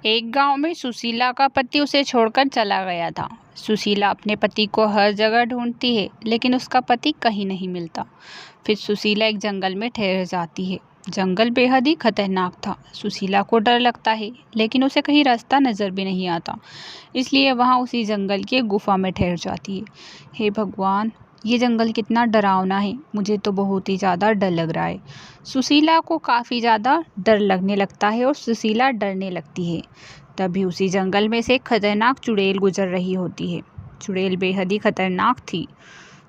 एक गांव में सुशीला का पति उसे छोड़कर चला गया था। सुशीला अपने पति को हर जगह ढूंढती है, लेकिन उसका पति कहीं नहीं मिलता। फिर सुशीला एक जंगल में ठहर जाती है। जंगल बेहद ही खतरनाक था। सुशीला को डर लगता है, लेकिन उसे कहीं रास्ता नजर भी नहीं आता, इसलिए वहां उसी जंगल की एक गुफा में ठहर जाती है। हे भगवान, ये जंगल कितना डरावना है, मुझे तो बहुत ही ज़्यादा डर लग रहा है। सुशीला को काफ़ी ज़्यादा डर लगने लगता है और सुशीला डरने लगती है। तभी उसी जंगल में से एक खतरनाक चुड़ैल गुजर रही होती है। चुड़ैल बेहद ही खतरनाक थी।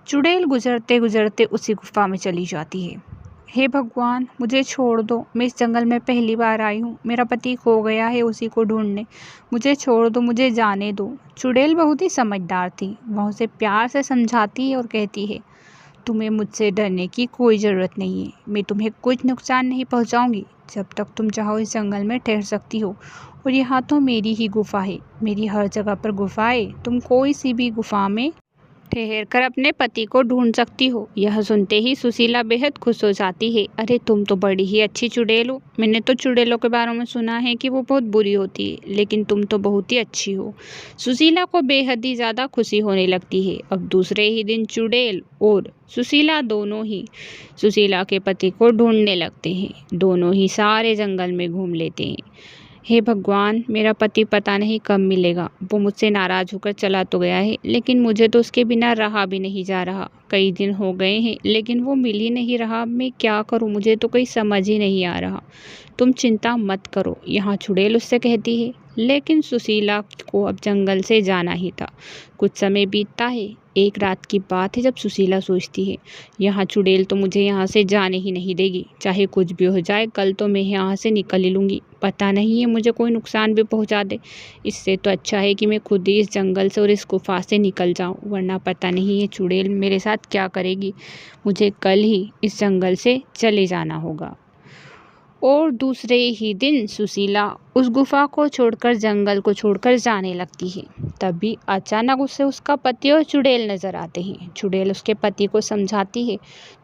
चुड़ैल गुजरते गुजरते उसी गुफा में चली जाती है। हे भगवान, मुझे छोड़ दो, मैं इस जंगल में पहली बार आई हूँ, मेरा पति खो गया है उसी को ढूंढने, मुझे छोड़ दो, मुझे जाने दो। चुड़ैल बहुत ही समझदार थी। वह उसे प्यार से समझाती है और कहती है, तुम्हें मुझसे डरने की कोई ज़रूरत नहीं है, मैं तुम्हें कुछ नुकसान नहीं पहुँचाऊँगी। जब तक तुम चाहो इस जंगल में ठहर सकती हो, और यहाँ तो मेरी ही गुफा है, मेरी हर जगह पर गुफा है, तुम कोई सी भी गुफा में ठहर कर अपने पति को ढूंढ सकती हो। यह सुनते ही सुशीला बेहद खुश हो जाती है। अरे तुम तो बड़ी ही अच्छी चुड़ैल हो, मैंने तो चुड़ैलों के बारे में सुना है कि वो बहुत बुरी होती है, लेकिन तुम तो बहुत ही अच्छी हो। सुशीला को बेहद ही ज़्यादा खुशी होने लगती है। अब दूसरे ही दिन चुड़ैल और सुशीला दोनों ही सुशीला के पति को ढूंढने लगते हैं। दोनों ही सारे जंगल में घूम लेते हैं। हे भगवान, मेरा पति पता नहीं कब मिलेगा। वो मुझसे नाराज़ होकर चला तो गया है, लेकिन मुझे तो उसके बिना रहा भी नहीं जा रहा। कई दिन हो गए हैं, लेकिन वो मिल ही नहीं रहा। मैं क्या करूं, मुझे तो कोई समझ ही नहीं आ रहा। तुम चिंता मत करो, यहाँ चुड़ैल उससे कहती है। लेकिन सुशीला को अब जंगल से जाना ही था। कुछ समय बीतता है। एक रात की बात है जब सुशीला सोचती है, यहाँ चुड़ैल तो मुझे यहाँ से जाने ही नहीं देगी। चाहे कुछ भी हो जाए, कल तो मैं यहाँ से निकल ही लूँगी। पता नहीं है मुझे कोई नुकसान भी पहुँचा दे। इससे तो अच्छा है कि मैं खुद ही इस जंगल से और इस गुफा से निकल जाऊँ, वरना पता नहीं ये चुड़ैल मेरे साथ क्या करेगी। मुझे कल ही इस जंगल से चले जाना होगा। और दूसरे ही दिन सुशीला उस गुफा को छोड़कर जंगल को छोड़कर जाने लगती है। तभी अचानक उसे उसका पति और चुड़ैल नजर आते हैं। चुड़ैल उसके पति को समझाती है,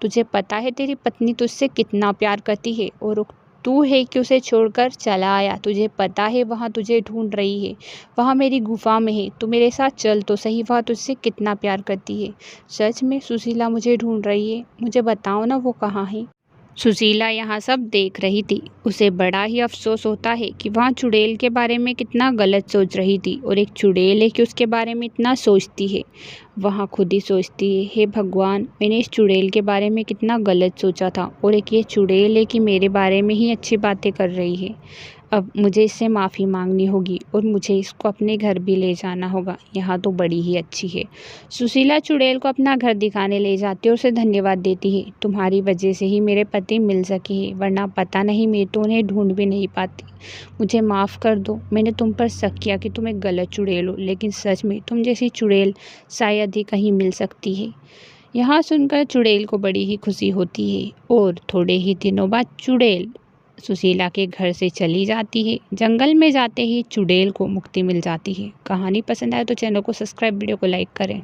तुझे पता है तेरी पत्नी तुझसे कितना प्यार करती है, और तू है कि उसे छोड़कर चला आया। तुझे पता है वहाँ तुझे ढूंढ रही है, वहाँ मेरी गुफा में है। तू मेरे साथ चल तो सही, वह तुझसे कितना प्यार करती है। सच में सुशीला मुझे ढूंढ रही है, मुझे बताओ ना वो कहाँ है। सुशीला यहाँ सब देख रही थी। उसे बड़ा ही अफसोस होता है कि वहाँ चुड़ैल के बारे में कितना गलत सोच रही थी, और एक चुड़ैल है कि उसके बारे में इतना सोचती है। वहाँ खुद ही सोचती है, हे भगवान, मैंने इस चुड़ैल के बारे में कितना गलत सोचा था, और एक ये चुड़ैल है कि मेरे बारे में ही अच्छी बातें कर रही है। अब मुझे इससे माफ़ी मांगनी होगी, और मुझे इसको अपने घर भी ले जाना होगा। यहाँ तो बड़ी ही अच्छी है। सुशीला चुड़ैल को अपना घर दिखाने ले जाती है और उसे धन्यवाद देती है। तुम्हारी वजह से ही मेरे पति मिल सके हैं, वरना पता नहीं मैं तो उन्हें ढूंढ भी नहीं पाती। मुझे माफ़ कर दो, मैंने तुम पर शक किया कि तुम एक गलत चुड़ैल हो, लेकिन सच में तुम जैसी चुड़ैल शायद ही कहीं मिल सकती है। यहाँ सुनकर चुड़ैल को बड़ी ही खुशी होती है, और थोड़े ही दिनों बाद चुड़ैल सुशीला के घर से चली जाती है। जंगल में जाते ही चुड़ैल को मुक्ति मिल जाती है। कहानी पसंद आए तो चैनल को सब्सक्राइब, वीडियो को लाइक करें।